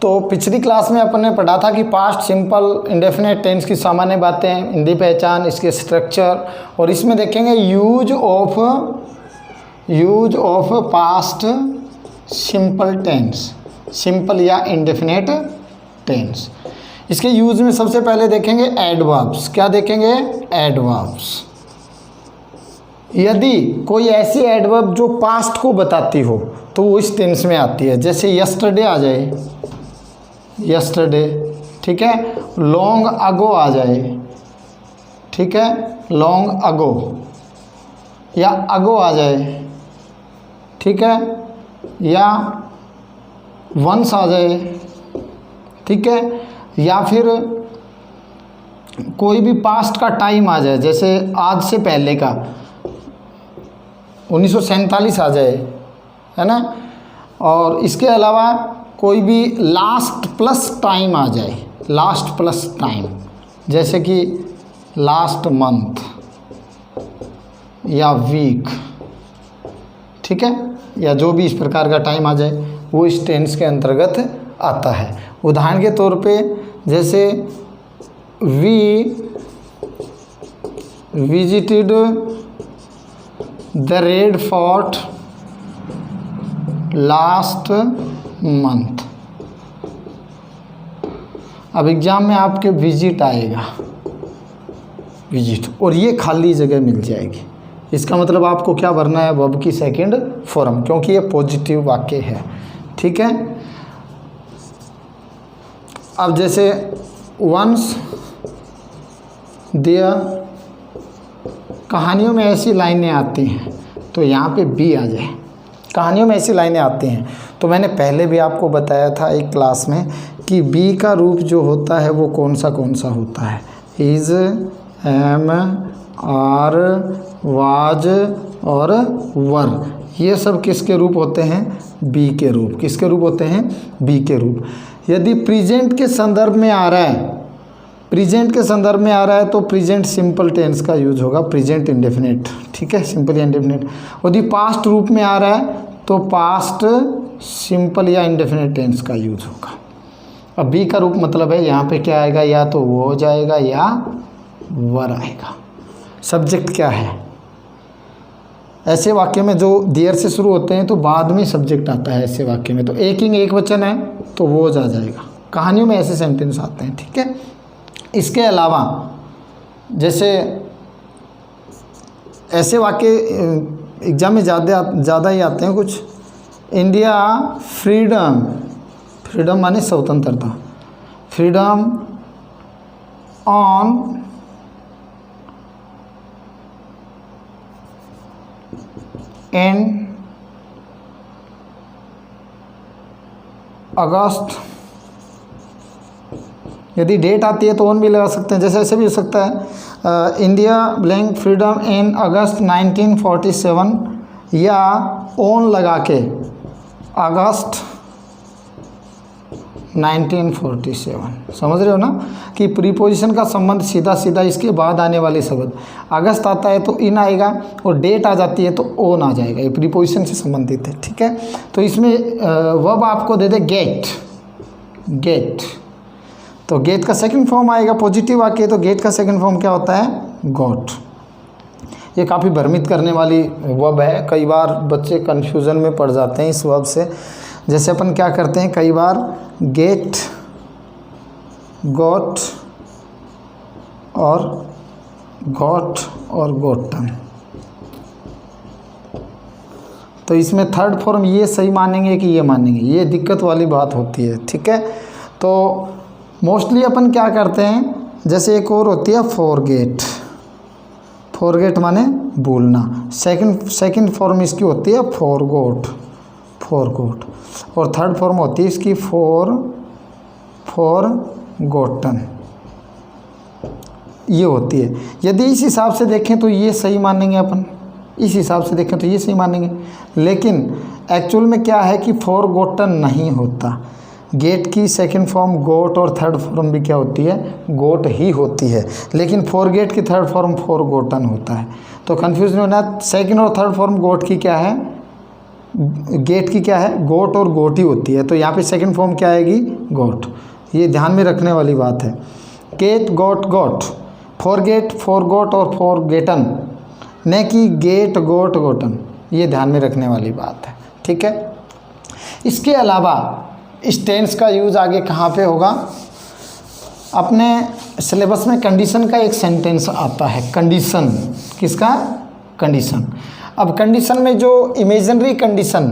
तो पिछली क्लास में अपन ने पढ़ा था कि पास्ट सिंपल इंडेफिनेट टेंस की सामान्य बातें, हिंदी पहचान, इसके स्ट्रक्चर, और इसमें देखेंगे use of past simple tense, simple या इंडेफिनेट टेंस। इसके यूज में सबसे पहले देखेंगे एडवर्ब्स। क्या देखेंगे? एडवर्ब्स। यदि कोई ऐसी एडवर्ब जो पास्ट को बताती हो तो वो इस टेंस में आती है। जैसे यस्टरडे आ जाए, यस्टरडे, ठीक है। लॉन्ग अगो आ जाए, ठीक है, लॉन्ग अगो, या अगो आ जाए, ठीक है, या वंस आ जाए, ठीक है, या फिर कोई भी पास्ट का टाइम आ जाए, जैसे आज से पहले का 1947 आ जाए, है ना। और इसके अलावा कोई भी लास्ट प्लस टाइम आ जाए, लास्ट प्लस टाइम, जैसे कि लास्ट मंथ या वीक, ठीक है, या जो भी इस प्रकार का टाइम आ जाए वो इस टेंस के अंतर्गत आता है। उदाहरण के तौर पे जैसे we visited the Red Fort last month. अब एग्जाम में आपके विजिट आएगा, विजिट, और ये खाली जगह मिल जाएगी। इसका मतलब आपको क्या भरना है? वर्ब की सेकंड फॉर्म, क्योंकि ये पॉजिटिव वाक्य है, ठीक है। अब जैसे वंस देयर, कहानियों में ऐसी लाइनें आती हैं, तो यहाँ पे बी आ जाए। कहानियों में ऐसी लाइनें आती हैं, तो मैंने पहले भी आपको बताया था एक क्लास में कि बी का रूप जो होता है वो कौन सा होता है? इज़, एम, आर, वाज और वर, ये सब किसके रूप होते हैं? बी के रूप। किसके रूप होते हैं? बी के रूप। यदि प्रेजेंट के संदर्भ में आ रहा है, प्रेजेंट के संदर्भ में आ रहा है तो प्रेजेंट सिंपल टेंस का यूज होगा, प्रेजेंट इंडेफिनिट, ठीक है, सिंपल या इंडेफिनिट। यदि पास्ट रूप में आ रहा है तो पास्ट सिंपल या इंडेफिनिट टेंस का यूज होगा। अब बी का रूप मतलब है यहाँ पे क्या आएगा? या तो वो हो जाएगा या वर आएगा। सब्जेक्ट क्या है? ऐसे वाक्य में जो देयर से शुरू होते हैं तो बाद में सब्जेक्ट आता है। ऐसे वाक्य में तो एक ही एक वचन है तो वो जा जाएगा। कहानियों में ऐसे सेंटेंस आते हैं, ठीक है। इसके अलावा जैसे ऐसे वाक्य एग्जाम में ज़्यादा ही आते हैं कुछ। इंडिया फ्रीडम, फ्रीडम माने स्वतंत्रता, फ्रीडम ऑन इन अगस्त। यदि डेट आती है तो ऑन भी लगा सकते हैं, जैसे ऐसे भी हो सकता है इंडिया ब्लैंक फ्रीडम इन अगस्त 1947, या ऑन लगा के अगस्त 1947। समझ रहे हो ना कि प्रीपोजिशन का संबंध सीधा सीधा इसके बाद आने वाले शब्द। अगस्त आता है तो इन आएगा, और डेट आ जाती है तो ऑन आ जाएगा। ये प्रीपोजिशन से संबंधित है, ठीक है। तो इसमें वर्ब आपको दे दे गेट, गेट, तो गेट का सेकंड फॉर्म आएगा। पॉजिटिव वाक्य तो गेट का सेकंड फॉर्म क्या होता है? गॉट। ये काफ़ी भ्रमित करने वाली वर्ब है, कई बार बच्चे कन्फ्यूज़न में पड़ जाते हैं इस वर्ब से। जैसे अपन क्या करते हैं, कई बार गेट, गॉट और गोटन, तो इसमें थर्ड फॉर्म ये सही मानेंगे कि ये मानेंगे, ये दिक्कत वाली बात होती है, ठीक है। तो मोस्टली अपन क्या करते हैं, जैसे एक और होती है फॉरगेट, फॉरगेट माने भूलना। सेकंड फॉर्म इसकी होती है फॉरगॉट, और थर्ड फॉर्म होती है इसकी फॉरगॉटन, ये होती है। यदि इस हिसाब से देखें तो ये सही मानेंगे अपन, इस हिसाब से देखें तो ये सही मानेंगे, लेकिन एक्चुअल में क्या है कि फॉरगॉटन नहीं होता। गेट की सेकंड फॉर्म गोट और थर्ड फॉर्म भी क्या होती है? गोट ही होती है, लेकिन फॉरगेट की थर्ड फॉर्म फॉरगॉटन होता है। तो कन्फ्यूजन होना, सेकंड और थर्ड फॉर्म गोट की क्या है? गेट की क्या है, गोट और गोटी होती है, तो यहाँ पे सेकंड फॉर्म क्या आएगी, गोट। ये ध्यान में रखने वाली बात है। Get got got, for get for got और फॉर गेटन, न कि गेट गोट गोटन, ये ध्यान में रखने वाली बात है। ठीक है, इसके अलावा इस टेंस का यूज़ आगे कहाँ पे होगा, अपने सिलेबस में कंडीशन का एक सेंटेंस आता है, कंडीशन, किसका, कंडीशन। अब कंडीशन में जो इमेजिनरी कंडीशन,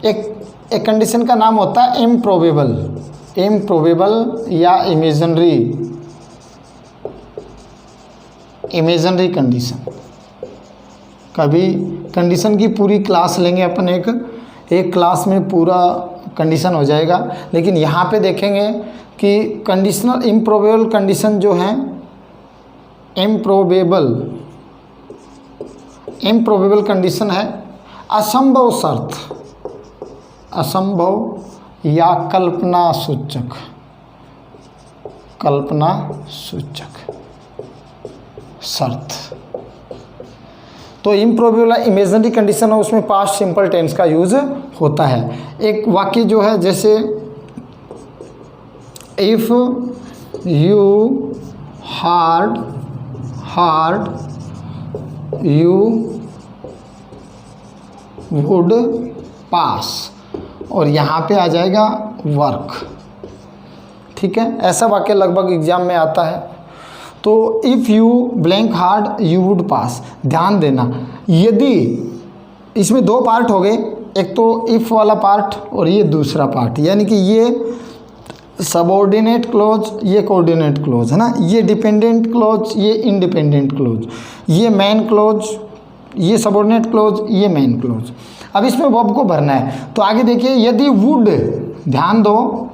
एक कंडीशन का नाम होता है इम्प्रोबेबल, इम्प्रोबेबल या इमेजिनरी कंडीशन। कभी कंडीशन की पूरी क्लास लेंगे अपन, एक क्लास में पूरा कंडीशन हो जाएगा, लेकिन यहाँ पे देखेंगे कि कंडीशनल इम्प्रोबेबल कंडीशन जो है, इम्प्रोबेबल कंडीशन है असंभव शर्त, असंभव या कल्पना सूचक शर्त। तो इम्प्रोबेबल इमेजिनरी कंडीशन है, उसमें पास्ट सिंपल टेंस का यूज होता है। एक वाक्य जो है, जैसे if you hard you would पास, और यहाँ पे आ जाएगा वर्क। ठीक है, ऐसा वाक्य लगभग एग्जाम में आता है। तो if you blank hard you would पास, ध्यान देना, यदि इसमें दो पार्ट हो गए, एक तो इफ़ वाला पार्ट और ये दूसरा पार्ट, यानी कि ये सबऑर्डिनेट क्लोज, ये कोऑर्डिनेट क्लोज है ना, ये डिपेंडेंट क्लोज, ये इंडिपेंडेंट क्लोज, ये मेन क्लोज, ये सबऑर्डिनेट क्लोज, ये मेन क्लोज। अब इसमें वर्ब को भरना है। तो आगे देखिए, यदि वुड, ध्यान दो,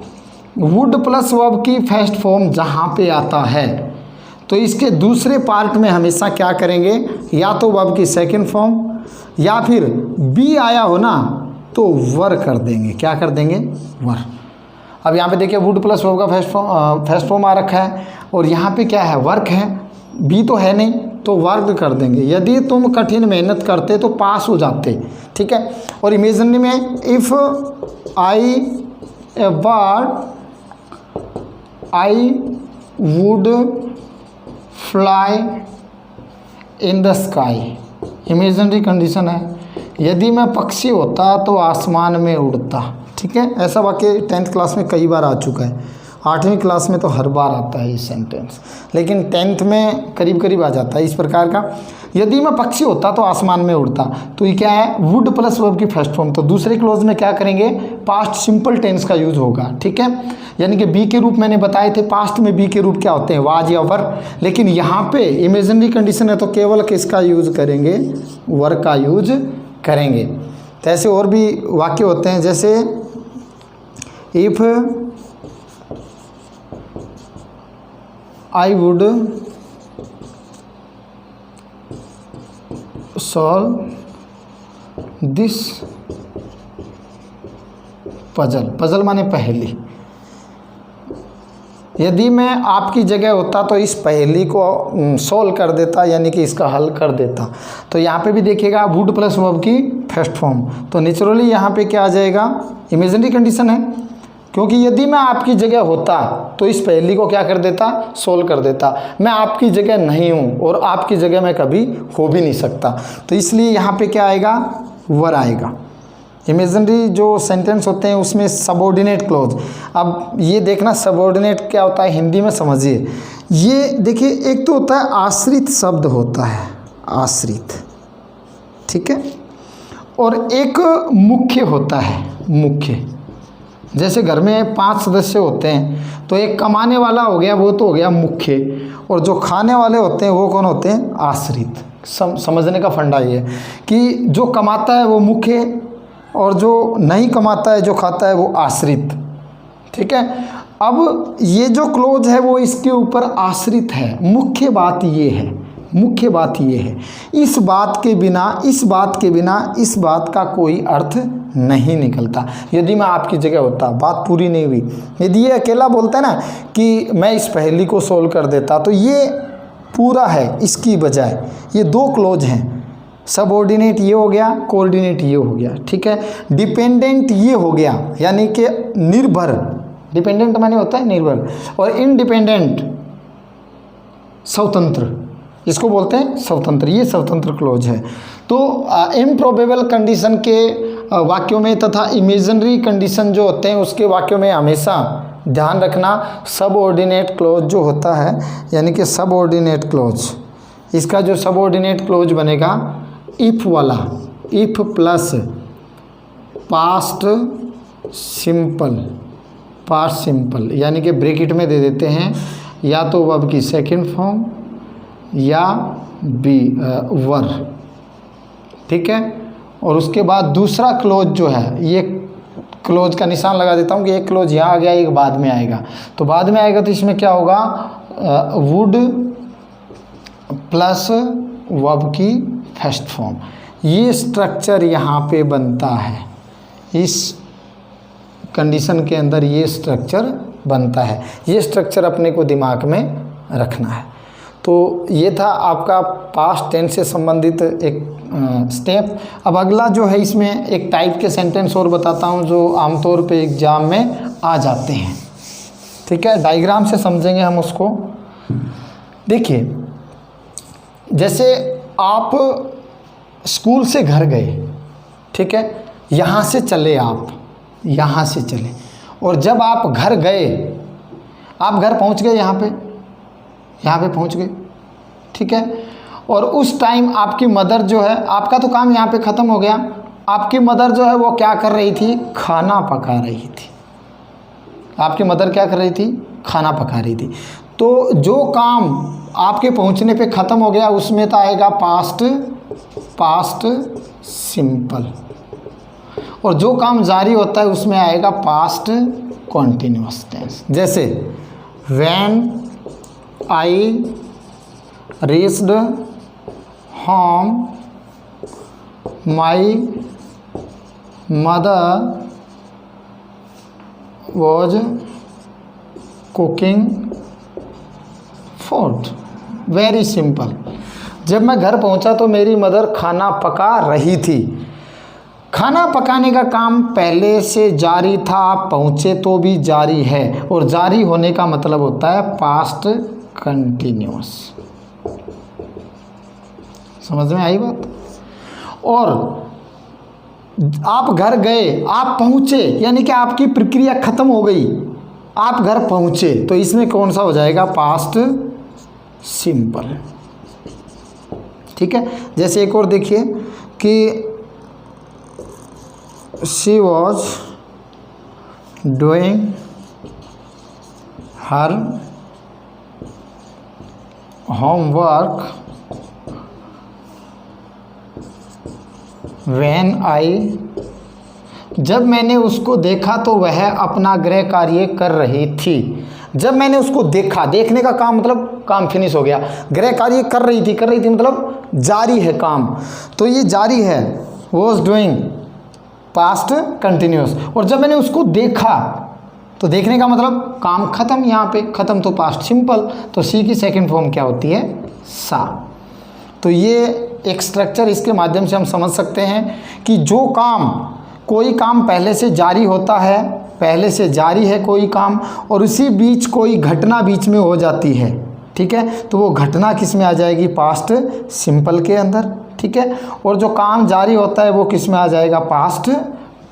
वुड प्लस वर्ब की फर्स्ट फॉर्म जहाँ पे आता है, तो इसके दूसरे पार्ट में हमेशा क्या करेंगे, या तो वर्ब की सेकंड फॉर्म, या फिर बी आया हो ना तो वर कर देंगे। क्या कर देंगे, वर। अब यहाँ पे देखिए वुड प्लस वर्ब का फर्स्ट फॉर्म आ रखा है, और यहाँ पे क्या है, वर्क है, बी तो है नहीं, तो वर्क कर देंगे। यदि तुम कठिन मेहनत करते तो पास हो जाते। ठीक है, और इमेजिनरी में if I A bird I would fly in the sky, imaginary condition है, यदि मैं पक्षी होता तो आसमान में उड़ता। ठीक है, ऐसा वाक्य 10th क्लास में कई बार आ चुका है, 8वीं क्लास में तो हर बार आता है ये सेंटेंस, लेकिन 10th में करीब करीब आ जाता है इस प्रकार का, यदि मैं पक्षी होता तो आसमान में उड़ता। तो ये क्या है, वुड प्लस वर्ब की फर्स्ट फॉर्म। तो दूसरे क्लोज में क्या करेंगे, पास्ट सिंपल टेंस का यूज होगा। ठीक है, यानी कि बी के रूप मैंने बताए थे, पास्ट में बी के रूप क्या होते हैं, वाज या वर, लेकिन यहाँ पे इमेजिनरी कंडीशन है तो केवल किसका यूज करेंगे, वर का यूज करेंगे। तो ऐसे और भी वाक्य होते हैं, जैसे if I would solve this puzzle, puzzle माने पहेली, यदि मैं आपकी जगह होता तो इस पहेली को सॉल्व कर देता, यानी कि इसका हल कर देता। तो यहाँ पे भी देखिएगा वुड प्लस वर्ब की फर्स्ट फॉर्म, तो नेचुरली यहाँ पे क्या आ जाएगा, इमेजिनरी कंडीशन है, क्योंकि यदि मैं आपकी जगह होता तो इस पहेली को क्या कर देता, सोल्व कर देता। मैं आपकी जगह नहीं हूँ और आपकी जगह मैं कभी हो भी नहीं सकता, तो इसलिए यहाँ पे क्या आएगा, वर आएगा। इमेजिनरी जो सेंटेंस होते हैं उसमें सबऑर्डिनेट क्लोज, अब ये देखना सबऑर्डिनेट क्या होता है हिंदी में समझिए। ये देखिए, एक तो होता है आश्रित शब्द होता है, आश्रित, ठीक है, और एक मुख्य होता है, मुख्य। जैसे घर में 5 सदस्य होते हैं तो एक कमाने वाला हो गया, वो तो हो गया मुख्य, और जो खाने वाले होते हैं वो कौन होते हैं, आश्रित। समझने का फंडा ये है कि जो कमाता है वो मुख्य, और जो नहीं कमाता है, जो खाता है, वो आश्रित। ठीक है, अब ये जो क्लोज है वो इसके ऊपर आश्रित है। मुख्य बात ये है, मुख्य बात ये है, इस बात के बिना, इस बात के बिना इस बात का कोई अर्थ नहीं निकलता। यदि मैं आपकी जगह होता, बात पूरी नहीं हुई। यदि ये अकेला बोलता है ना कि मैं इस पहेली को सोल्व कर देता, तो ये पूरा है, इसकी बजाय ये 2 क्लोज हैं, सबऑर्डिनेट ये हो गया, कोऑर्डिनेट ये हो गया, ठीक है। डिपेंडेंट ये हो गया, यानी कि निर्भर, डिपेंडेंट माने होता है निर्भर, और इंडिपेंडेंट स्वतंत्र, इसको बोलते हैं स्वतंत्र, ये स्वतंत्र क्लोज है। तो इम्प्रोबेबल कंडीशन के वाक्यों में तथा इमेजिनरी कंडीशन जो होते हैं उसके वाक्यों में हमेशा ध्यान रखना सबऑर्डिनेट क्लोज जो होता है, यानी कि सबऑर्डिनेट क्लोज, इसका जो सबऑर्डिनेट क्लोज बनेगा इफ वाला, if plus past simple, past simple, यानी कि ब्रैकेट में दे देते हैं या तो वर्ब की सेकंड फॉर्म या बी वर, ठीक है। और उसके बाद दूसरा क्लोज जो है, ये क्लोज का निशान लगा देता हूँ कि एक क्लोज यहाँ आ गया, एक बाद में आएगा, तो बाद में आएगा तो इसमें क्या होगा, वुड प्लस वर्ब की फर्स्ट फॉर्म, ये स्ट्रक्चर यहाँ पे बनता है, इस कंडीशन के अंदर ये स्ट्रक्चर बनता है, ये स्ट्रक्चर अपने को दिमाग में रखना है। तो ये था आपका पास्ट टेंस से संबंधित एक स्टेप। अब अगला जो है, इसमें एक टाइप के सेंटेंस और बताता हूँ जो आमतौर पे एग्जाम में आ जाते हैं, ठीक है। डायग्राम से समझेंगे हम उसको। देखिए, जैसे आप स्कूल से घर गए, ठीक है, यहाँ से चले, आप यहाँ से चले, और जब आप घर गए, आप घर पहुँच गए, यहाँ पे पहुँच गए, ठीक है। और उस टाइम आपकी मदर जो है, आपका तो काम यहाँ पे ख़त्म हो गया, आपकी मदर जो है वो क्या कर रही थी, खाना पका रही थी। आपकी मदर क्या कर रही थी, खाना पका रही थी। तो जो काम आपके पहुँचने पे ख़त्म हो गया उसमें तो आएगा पास्ट सिंपल, और जो काम जारी होता है उसमें आएगा पास्ट कॉन्टिन्यूअस टेंस। जैसे when I reached home my mother was cooking food. Very simple. जब मैं घर पहुंचा तो मेरी मदर खाना पका रही थी। खाना पकाने का काम पहले से जारी था, आप पहुँचे तो भी जारी है, और जारी होने का मतलब होता है पास्ट कंटिन्यूअस। समझ में आई बात। और आप घर गए, आप पहुँचे, यानी कि आपकी प्रक्रिया खत्म हो गई, आप घर पहुँचे, तो इसमें कौन सा हो जाएगा, पास्ट सिंपल, ठीक है। जैसे एक और देखिए कि she was doing her homework when I. जब मैंने उसको देखा तो वह अपना गृह कार्य कर रही थी। जब मैंने उसको देखा, देखने का काम मतलब काम फिनिश हो गया, गृह कार्य कर रही थी मतलब जारी है काम, तो ये जारी है, वॉज डूइंग पास्ट कंटिन्यूअस। और जब मैंने उसको देखा तो देखने का मतलब काम खत्म, यहाँ पे खत्म तो पास्ट सिंपल, तो सी की सेकंड फॉर्म क्या होती है, सा। तो ये एक स्ट्रक्चर, इसके माध्यम से हम समझ सकते हैं कि जो काम, कोई काम पहले से जारी होता है, पहले से जारी है कोई काम, और उसी बीच कोई घटना बीच में हो जाती है, ठीक है, तो वो घटना किस में आ जाएगी, पास्ट सिंपल के अंदर, ठीक है। और जो काम जारी होता है वो किस में आ जाएगा, पास्ट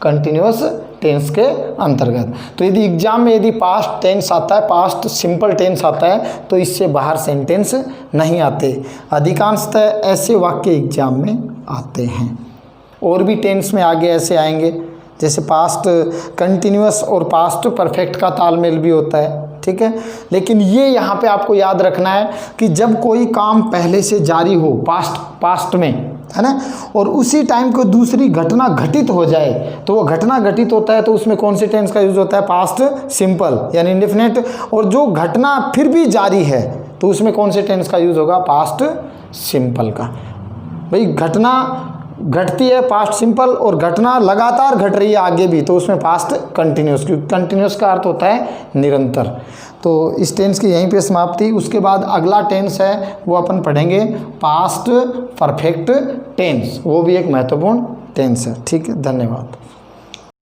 कंटिन्यूअस टेंस के अंतर्गत। तो यदि एग्जाम में यदि पास्ट टेंस आता है, पास्ट सिंपल टेंस आता है, तो इससे बाहर सेंटेंस नहीं आते। अधिकांशतः ऐसे वाक्य एग्जाम में आते हैं। और भी टेंस में आगे ऐसे आएंगे, जैसे पास्ट कंटिन्यूअस और पास्ट परफेक्ट का तालमेल भी होता है, ठीक है। लेकिन ये यहाँ पे आपको याद रखना है कि जब कोई काम पहले से जारी हो, पास्ट में, है ना, और उसी टाइम को दूसरी घटना घटित हो जाए, तो वो घटना घटित होता है तो उसमें कौन से टेंस का यूज होता है, पास्ट सिंपल यानी इंडेफिनिट। और जो घटना फिर भी जारी है तो उसमें कौन से टेंस का यूज होगा, पास्ट सिंपल का। भाई घटना घटती है पास्ट सिंपल, और घटना लगातार घट रही है आगे भी, तो उसमें पास्ट कंटिन्यूस, क्योंकि कंटिन्यूस का अर्थ होता है निरंतर। तो इस टेंस की यहीं पे समाप्ति। उसके बाद अगला टेंस है वो अपन पढ़ेंगे पास्ट परफेक्ट टेंस, वो भी एक महत्वपूर्ण टेंस है। ठीक है, धन्यवाद।